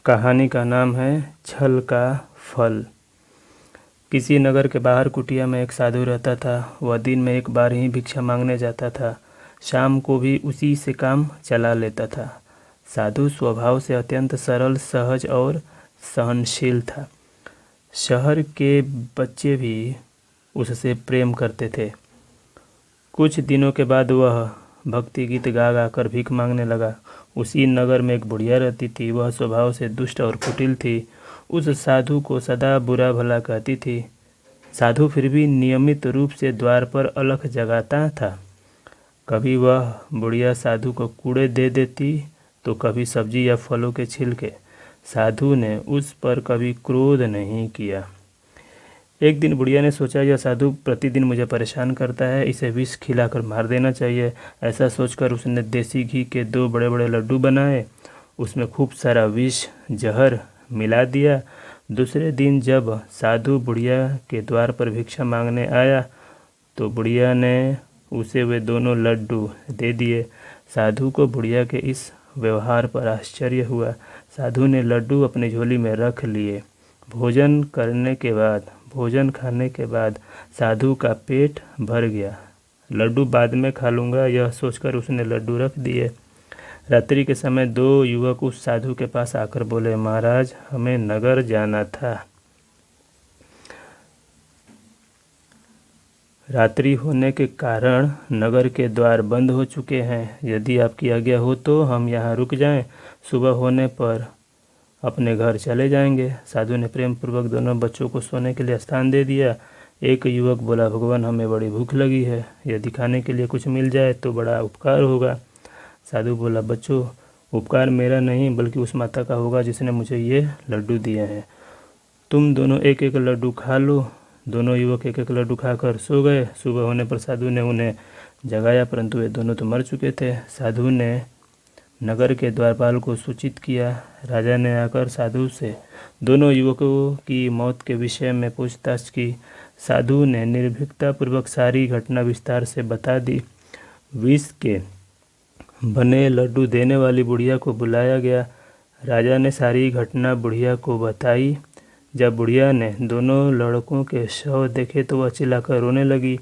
कहानी का नाम है छल का फल। किसी नगर के बाहर कुटिया में एक साधु रहता था। वह दिन में एक बार ही भिक्षा मांगने जाता था। शाम को भी उसी से काम चला लेता था। साधु स्वभाव से अत्यंत सरल, सहज और सहनशील था। शहर के बच्चे भी उससे प्रेम करते थे। कुछ दिनों के बाद वह भक्ति गीत गा गा कर भीख मांगने लगा। उसी नगर में एक बुढ़िया रहती थी। वह स्वभाव से दुष्ट और कुटिल थी। उस साधु को सदा बुरा भला कहती थी। साधु फिर भी नियमित रूप से द्वार पर अलख जगाता था। कभी वह बुढ़िया साधु को कूड़े दे देती तो कभी सब्जी या फलों के छिलके। साधु ने उस पर कभी क्रोध नहीं किया। एक दिन बुढ़िया ने सोचा, यह साधु प्रतिदिन मुझे परेशान करता है, इसे विष खिलाकर मार देना चाहिए। ऐसा सोचकर उसने देसी घी के 2 बड़े बड़े लड्डू बनाए। उसमें खूब सारा विष जहर मिला दिया। दूसरे दिन जब साधु बुढ़िया के द्वार पर भिक्षा मांगने आया तो बुढ़िया ने उसे वे दोनों लड्डू दे दिए। साधु को बुढ़िया के इस व्यवहार पर आश्चर्य हुआ। साधु ने लड्डू अपनी झोली में रख लिए। भोजन खाने के बाद साधु का पेट भर गया। लड्डू बाद में खा लूँगा, यह सोचकर उसने लड्डू रख दिए। रात्रि के समय 2 युवक उस साधु के पास आकर बोले, महाराज, हमें नगर जाना था। रात्रि होने के कारण नगर के द्वार बंद हो चुके हैं। यदि आपकी आज्ञा हो तो हम यहाँ रुक जाएं। सुबह होने पर अपने घर चले जाएंगे। साधु ने प्रेम पूर्वक दोनों बच्चों को सोने के लिए स्थान दे दिया। एक युवक बोला, भगवान, हमें बड़ी भूख लगी है, यदि खाने के लिए कुछ मिल जाए तो बड़ा उपकार होगा। साधु बोला, बच्चों, उपकार मेरा नहीं बल्कि उस माता का होगा जिसने मुझे ये लड्डू दिए हैं। तुम दोनों एक एक लड्डू खा लो। दोनों युवक एक एक लड्डू खाकर सो गए। सुबह होने पर साधु ने उन्हें जगाया, परंतु वे दोनों तो मर चुके थे। साधु ने नगर के द्वारपाल को सूचित किया। राजा ने आकर साधु से दोनों युवकों की मौत के विषय में पूछताछ की। साधु ने निर्भीकतापूर्वक सारी घटना विस्तार से बता दी। विष के बने लड्डू देने वाली बुढ़िया को बुलाया गया। राजा ने सारी घटना बुढ़िया को बताई। जब बुढ़िया ने दोनों लड़कों के शव देखे तो वह चिल्लाकर रोने लगी।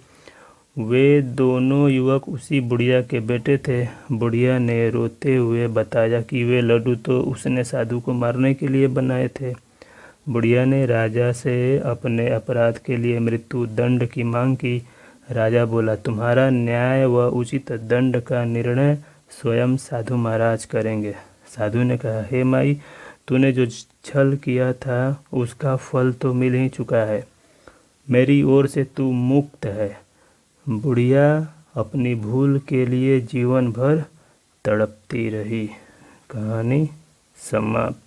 वे दोनों युवक उसी बुढ़िया के बेटे थे। बुढ़िया ने रोते हुए बताया कि वे लड्डू तो उसने साधु को मारने के लिए बनाए थे। बुढ़िया ने राजा से अपने अपराध के लिए मृत्यु दंड की मांग की। राजा बोला, तुम्हारा न्याय व उचित दंड का निर्णय स्वयं साधु महाराज करेंगे। साधु ने कहा, हे माई, तूने जो छल किया था उसका फल तो मिल ही चुका है। मेरी ओर से तू मुक्त है। बुढ़िया अपनी भूल के लिए जीवन भर तड़पती रही। कहानी समाप्त।